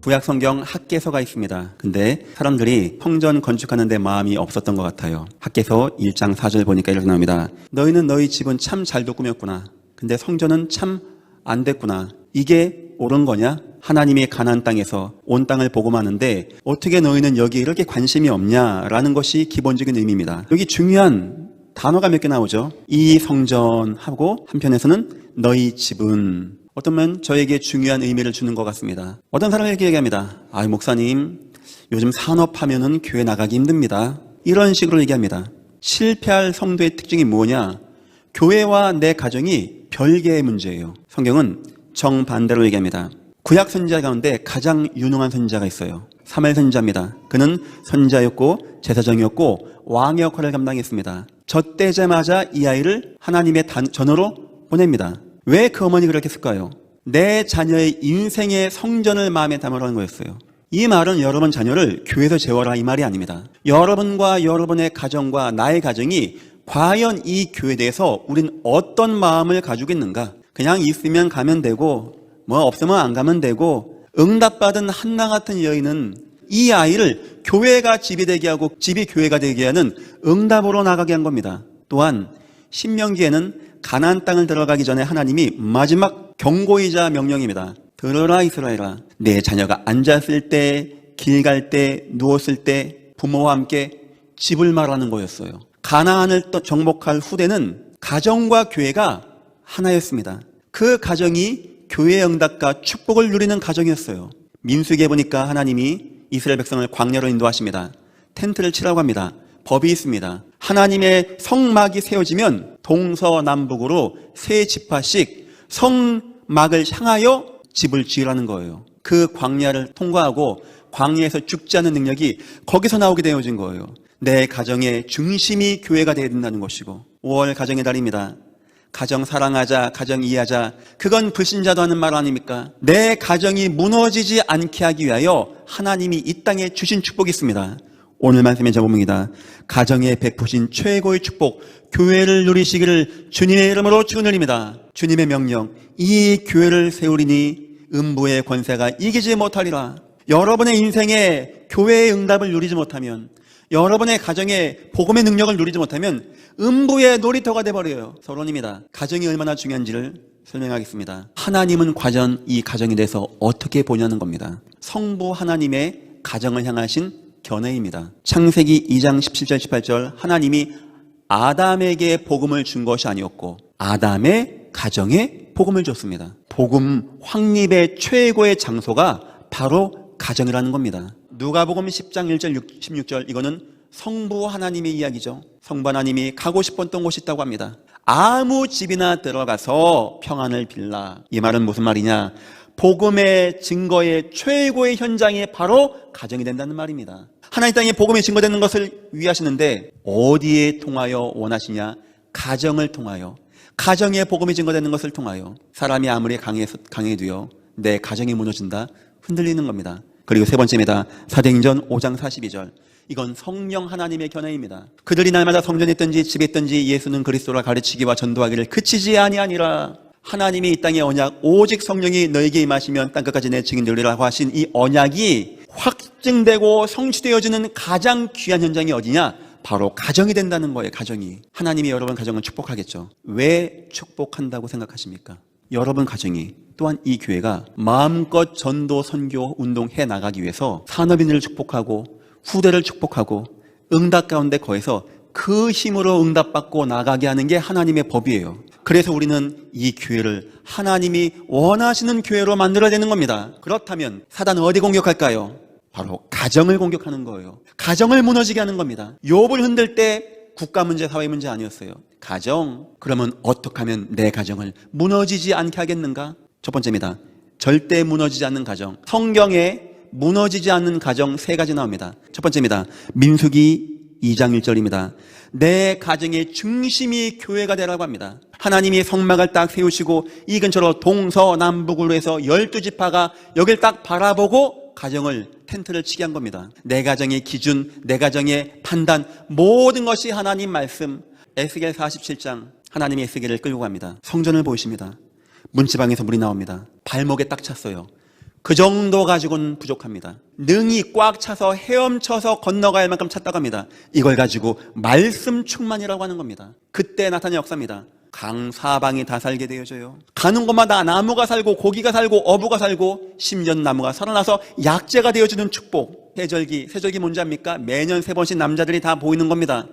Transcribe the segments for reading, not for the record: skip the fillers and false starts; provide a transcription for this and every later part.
구약성경 학개서가 있습니다. 근데 사람들이 성전 건축하는 데 마음이 없었던 것 같아요. 학개서 1장 4절 보니까 이렇게 나옵니다. 너희는 너희 집은 참 잘도 꾸몄구나. 근데 성전은 참 안 됐구나. 이게 옳은 거냐? 하나님이 가나안 땅에서 온 땅을 복음하는데 어떻게 너희는 여기에 이렇게 관심이 없냐라는 것이 기본적인 의미입니다. 여기 중요한 단어가 몇 개 나오죠. 이 성전하고 한편에서는 너희 집은, 어쩌면 저에게 중요한 의미를 주는 것 같습니다. 어떤 사람이 이렇게 얘기합니다. 목사님, 요즘 산업하면은 교회 나가기 힘듭니다. 이런 식으로 얘기합니다. 실패할 성도의 특징이 뭐냐? 교회와 내 가정이 별개의 문제예요. 성경은 정반대로 얘기합니다. 구약 선지자 가운데 가장 유능한 선지자가 있어요. 사무엘 선지자입니다. 그는 선지자였고 제사장이었고 왕의 역할을 감당했습니다. 젖되자마자 이 아이를 하나님의 전으로 보냅니다. 왜 그 어머니 그렇게 했을까요? 내 자녀의 인생의 성전을 마음에 담으라는 거였어요. 이 말은 여러분 자녀를 교회에서 재워라 이 말이 아닙니다. 여러분과 여러분의 가정과 나의 가정이 과연 이 교회에 대해서 우린 어떤 마음을 가지고 있는가? 그냥 있으면 가면 되고 없으면 안 가면 되고, 응답받은 한나 같은 여인은 이 아이를 교회가 집이 되게 하고 집이 교회가 되게 하는 응답으로 나가게 한 겁니다. 또한 신명기에는 가나안 땅을 들어가기 전에 하나님이 마지막 경고이자 명령입니다. 들어라 이스라엘아, 내 자녀가 앉았을 때, 길 갈 때, 누웠을 때 부모와 함께 집을 말하는 거였어요. 가나안을 정복할 후대는 가정과 교회가 하나였습니다. 그 가정이 교회의 응답과 축복을 누리는 가정이었어요. 민수기에 보니까 하나님이 이스라엘 백성을 광야로 인도하십니다. 텐트를 치라고 합니다. 법이 있습니다. 하나님의 성막이 세워지면 동서남북으로 세 지파씩 성막을 향하여 집을 지으라는 거예요. 그 광야를 통과하고 광야에서 죽지 않는 능력이 거기서 나오게 되어진 거예요. 내 가정의 중심이 교회가 되어야 된다는 것이고, 5월 가정의 달입니다. 가정 사랑하자, 가정 이해하자. 그건 불신자도 하는 말 아닙니까? 내 가정이 무너지지 않게 하기 위하여 하나님이 이 땅에 주신 축복이 있습니다. 오늘 말씀의 제목입니다. 가정에 베푸신 최고의 축복, 교회를 누리시기를 주님의 이름으로 축원드립니다. 주님의 명령, 이 교회를 세우리니 음부의 권세가 이기지 못하리라. 여러분의 인생에 교회의 응답을 누리지 못하면, 여러분의 가정에 복음의 능력을 누리지 못하면 음부의 놀이터가 돼버려요. 서론입니다. 가정이 얼마나 중요한지를 설명하겠습니다. 하나님은 과연 이 가정에 대해서 어떻게 보냐는 겁니다. 성부 하나님의 가정을 향하신 견해입니다. 창세기 2장 17절 18절, 하나님이 아담에게 복음을 준 것이 아니었고 아담의 가정에 복음을 줬습니다. 복음 확립의 최고의 장소가 바로 가정이라는 겁니다. 누가복음 10장 1절 16절, 이거는 성부 하나님의 이야기죠. 성부 하나님이 가고 싶었던 곳이 있다고 합니다. 아무 집이나 들어가서 평안을 빌라. 이 말은 무슨 말이냐? 복음의 증거의 최고의 현장이 바로 가정이 된다는 말입니다. 하나님 땅에 복음이 증거되는 것을 위하시는데 어디에 통하여 원하시냐? 가정을 통하여, 가정에 복음이 증거되는 것을 통하여. 사람이 아무리 강해도요, 내 가정이 무너진다, 흔들리는 겁니다. 그리고 세 번째입니다. 사도행전 5장 42절. 이건 성령 하나님의 견해입니다. 그들이 날마다 성전에 있든지 집에 있든지 예수는 그리스도라 가르치기와 전도하기를 그치지 아니하니라. 하나님이 이 땅의 언약, 오직 성령이 너에게 임하시면 땅끝까지 내 증인 되리라고 하신 이 언약이 확증되고 성취되어지는 가장 귀한 현장이 어디냐? 바로 가정이 된다는 거예요. 가정이. 하나님이 여러분 가정을 축복하겠죠. 왜 축복한다고 생각하십니까? 여러분 가정이, 또한 이 교회가 마음껏 전도 선교 운동해 나가기 위해서 산업인들을 축복하고 후대를 축복하고 응답 가운데 거해서 그 힘으로 응답받고 나가게 하는 게 하나님의 법이에요. 그래서 우리는 이 교회를 하나님이 원하시는 교회로 만들어야 되는 겁니다. 그렇다면 사단은 어디 공격할까요? 바로 가정을 공격하는 거예요. 가정을 무너지게 하는 겁니다. 욥을 흔들 때 국가 문제, 사회 문제 아니었어요. 가정. 그러면 어떻게 하면 내 가정을 무너지지 않게 하겠는가? 첫 번째입니다. 절대 무너지지 않는 가정. 성경에 무너지지 않는 가정 세 가지 나옵니다. 첫 번째입니다. 민수기 2장 1절입니다. 내 가정의 중심이 교회가 되라고 합니다. 하나님이 성막을 딱 세우시고 이 근처로 동서남북으로 해서 12지파가 여길 딱 바라보고 가정을 텐트를 치게 한 겁니다. 내 가정의 기준, 내 가정의 판단, 모든 것이 하나님 말씀. 에스겔 47장, 하나님이 에스겔을 끌고 갑니다. 성전을 보십니다. 문지방에서 물이 나옵니다. 발목에 딱 찼어요. 그 정도 가지고는 부족합니다. 능이 꽉 차서 헤엄쳐서 건너갈 만큼 찼다고 합니다. 이걸 가지고 말씀 충만이라고 하는 겁니다. 그때 나타난 역사입니다. 강 사방이 다 살게 되어져요. 가는 곳마다 나무가 살고 고기가 살고 어부가 살고 심전나무가 살아나서 약재가 되어주는 축복. 세절기 뭔지 압니까? 매년 3번씩 남자들이 다 보이는 겁니다.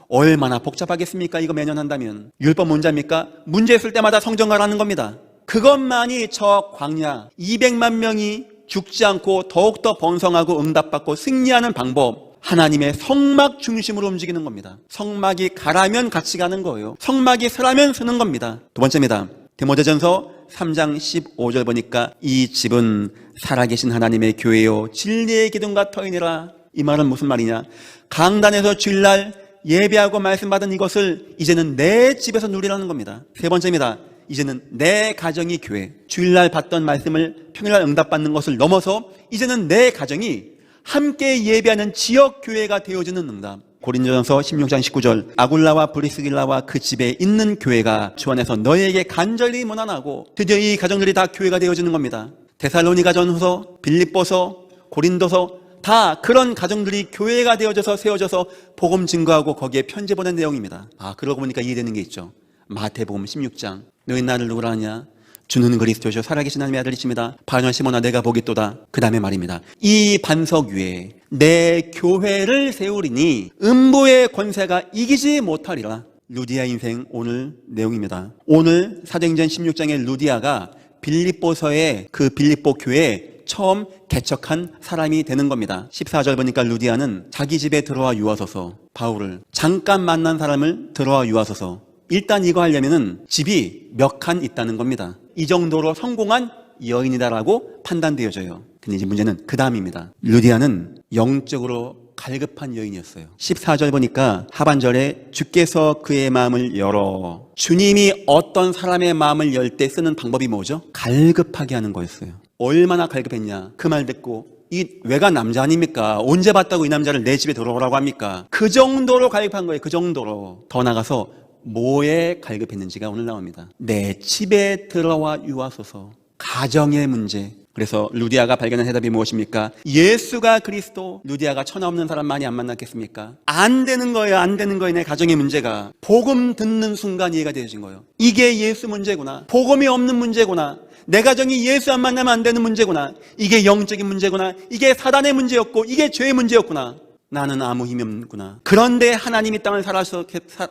얼마나 복잡하겠습니까? 이거 매년 한다면. 율법 뭔지 압니까? 문제 있을 때마다 성전 가라는 겁니다. 그것만이 저 광야 200만 명이 죽지 않고 더욱더 번성하고 응답받고 승리하는 방법. 하나님의 성막 중심으로 움직이는 겁니다. 성막이 가라면 같이 가는 거예요. 성막이 서라면 서는 겁니다. 두 번째입니다. 디모데전서 3장 15절 보니까 이 집은 살아계신 하나님의 교회요 진리의 기둥과 터이니라. 이 말은 무슨 말이냐? 강단에서 주일날 예배하고 말씀 받은 이것을 이제는 내 집에서 누리라는 겁니다. 세 번째입니다. 이제는 내 가정이 교회. 주일날 받던 말씀을 평일날 응답받는 것을 넘어서 이제는 내 가정이 함께 예배하는 지역교회가 되어주는 응답. 고린도전서 16장 19절 아굴라와 브리스길라와 그 집에 있는 교회가 주 안에서 너희에게 간절히 문안하고. 드디어 이 가정들이 다 교회가 되어주는 겁니다. 데살로니가전서, 빌립보서, 고린도서 다 그런 가정들이 교회가 되어져서 세워져서 복음 증거하고 거기에 편지 보낸 내용입니다. 그러고 보니까 이해되는 게 있죠. 마태복음 16장 너희 나를 누구라 하냐? 주는 그리스도시요 살아계신 하나님의 아들이십니다. 바냐 시몬아 내가 보겠도다. 그 다음에 말입니다. 이 반석 위에 내 교회를 세우리니 음부의 권세가 이기지 못하리라. 루디아 인생 오늘 내용입니다. 오늘 사도행전 16장의 루디아가 빌립보서의 그 빌립보 교회에 처음 개척한 사람이 되는 겁니다. 14절 보니까 루디아는 자기 집에 들어와 유하소서. 바울을 잠깐 만난 사람을 들어와 유하소서. 일단 이거 하려면은 집이 몇 칸 있다는 겁니다. 이 정도로 성공한 여인이다라고 판단되어져요. 근데 이제 문제는 그 다음입니다. 루디아는 영적으로 갈급한 여인이었어요. 14절 보니까 하반절에 주께서 그의 마음을 열어. 주님이 어떤 사람의 마음을 열 때 쓰는 방법이 뭐죠? 갈급하게 하는 거였어요. 얼마나 갈급했냐? 그 말 듣고 이 외가 남자 아닙니까? 언제 봤다고 이 남자를 내 집에 들어오라고 합니까? 그 정도로 갈급한 거예요. 그 정도로. 더 나가서 뭐에 갈급했는지가 오늘 나옵니다. 내 집에 들어와 유하소서. 가정의 문제. 그래서 루디아가 발견한 해답이 무엇입니까? 예수가 그리스도. 루디아가 천하 없는 사람 많이 안 만났겠습니까? 안 되는 거예요. 안 되는 거예요. 내 가정의 문제가. 복음 듣는 순간 이해가 되어진 거예요. 이게 예수 문제구나. 복음이 없는 문제구나. 내 가정이 예수 안 만나면 안 되는 문제구나. 이게 영적인 문제구나. 이게 사단의 문제였고 이게 죄의 문제였구나. 나는 아무 힘이 없구나. 그런데 하나님이 땅을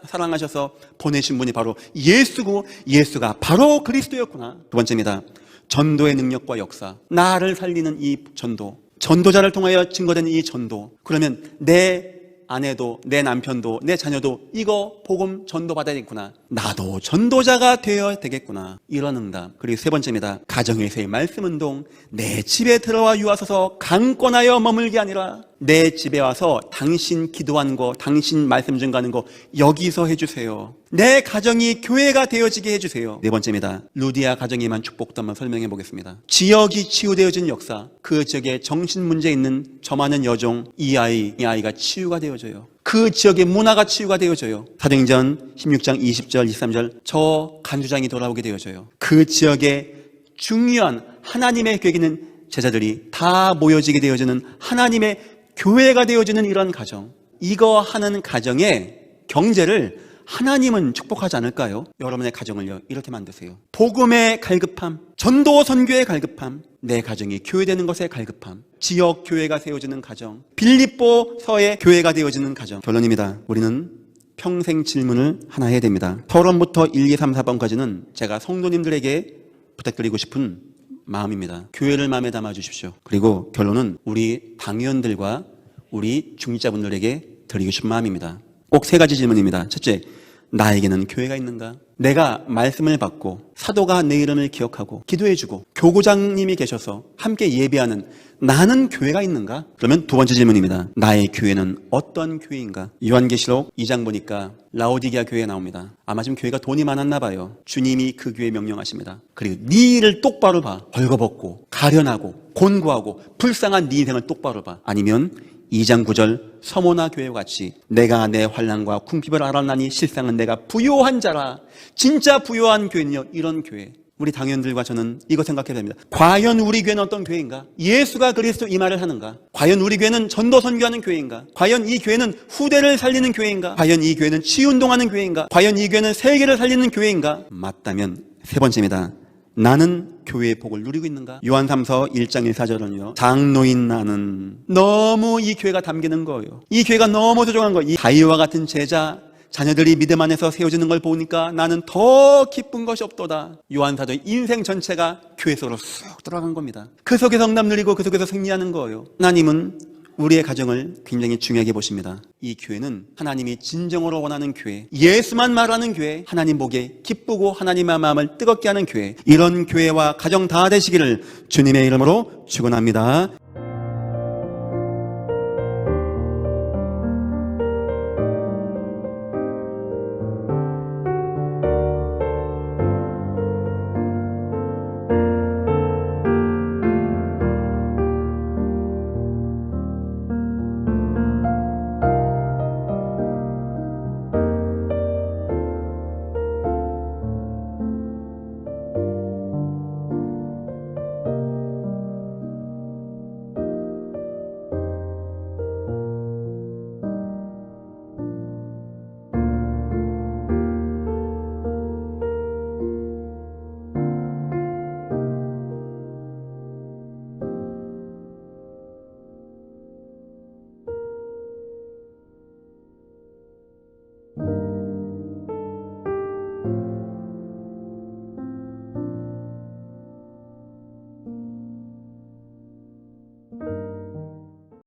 사랑하셔서 보내신 분이 바로 예수고 예수가 바로 그리스도였구나. 두 번째입니다. 전도의 능력과 역사. 나를 살리는 이 전도. 전도자를 통하여 증거된 이 전도. 그러면 내 아내도 내 남편도 내 자녀도 이거 복음 전도받아야겠구나. 나도 전도자가 되어야 되겠구나. 이런 응답. 그리고 세 번째입니다. 가정에서의 말씀운동. 내 집에 들어와 유하소서. 강권하여 머물게 아니라 내 집에 와서 당신 기도한 거, 당신 말씀 증거하는 거 여기서 해주세요. 내 가정이 교회가 되어지게 해주세요. 네 번째입니다. 루디아 가정에만 축복도 한번 설명해 보겠습니다. 지역이 치유되어진 역사. 그 지역에 정신 문제 있는 저 많은 여종, 이 아이가 치유가 되어져요. 그 지역의 문화가 치유가 되어져요. 사도행전 16장 20절 23절 저 간주장이 돌아오게 되어져요. 그 지역에 중요한 하나님의 계획에 있는 제자들이 다 모여지게 되어지는 하나님의 교회가 되어지는 이런 가정. 이거 하는 가정의 경제를 하나님은 축복하지 않을까요? 여러분의 가정을요 이렇게 만드세요. 복음의 갈급함, 전도 선교의 갈급함, 내 가정이 교회되는 것의 갈급함, 지역 교회가 세워지는 가정, 빌립보서의 교회가 되어지는 가정. 결론입니다. 우리는 평생 질문을 하나 해야 됩니다. 서론부터 1, 2, 3, 4번까지는 제가 성도님들에게 부탁드리고 싶은 마음입니다. 교회를 마음에 담아 주십시오. 그리고 결론은 우리 당위원들과 우리 중직자분들에게 드리고 싶은 마음입니다. 꼭 세 가지 질문입니다. 첫째, 나에게는 교회가 있는가? 내가 말씀을 받고 사도가 내 이름을 기억하고 기도해주고 교구장님이 계셔서 함께 예배하는 나는 교회가 있는가? 그러면 두 번째 질문입니다. 나의 교회는 어떤 교회인가? 요한계시록 2장 보니까 라오디게아 교회에 나옵니다. 아마 지금 교회가 돈이 많았나 봐요. 주님이 그 교회에 명령하십니다. 그리고 네 일을 똑바로 봐. 벌거벗고 가련하고 곤고하고 불쌍한 네 인생을 똑바로 봐. 아니면 2장 9절 서모나 교회와 같이 내가 내 환난과 궁핍을 알았나니 실상은 내가 부요한 자라. 진짜 부요한 교회는요, 이런 교회. 우리 당연들과 저는 이거 생각해야 됩니다. 과연 우리 교회는 어떤 교회인가? 예수가 그리스도 이 말을 하는가? 과연 우리 교회는 전도 선교하는 교회인가? 과연 이 교회는 후대를 살리는 교회인가? 과연 이 교회는 치유운동하는 교회인가? 과연 이 교회는 세계를 살리는 교회인가? 맞다면 세 번째입니다. 나는 교회의 복을 누리고 있는가? 요한 3서 1장 1,4절은요. 장로인 나는 너무 이 교회가 담기는 거예요. 이 교회가 너무 소중한 거예요. 이 다윗과 같은 제자, 자녀들이 믿음 안에서 세워지는 걸 보니까 나는 더 기쁜 것이 없도다. 요한 사도의 인생 전체가 교회 속으로 쑥 들어간 겁니다. 그 속에서 응답 누리고 그 속에서 승리하는 거예요. 하나님은 우리의 가정을 굉장히 중요하게 보십니다. 이 교회는 하나님이 진정으로 원하는 교회, 예수만 말하는 교회, 하나님 보기에 기쁘고 하나님의 마음을 뜨겁게 하는 교회, 이런 교회와 가정 다 되시기를 주님의 이름으로 축원합니다.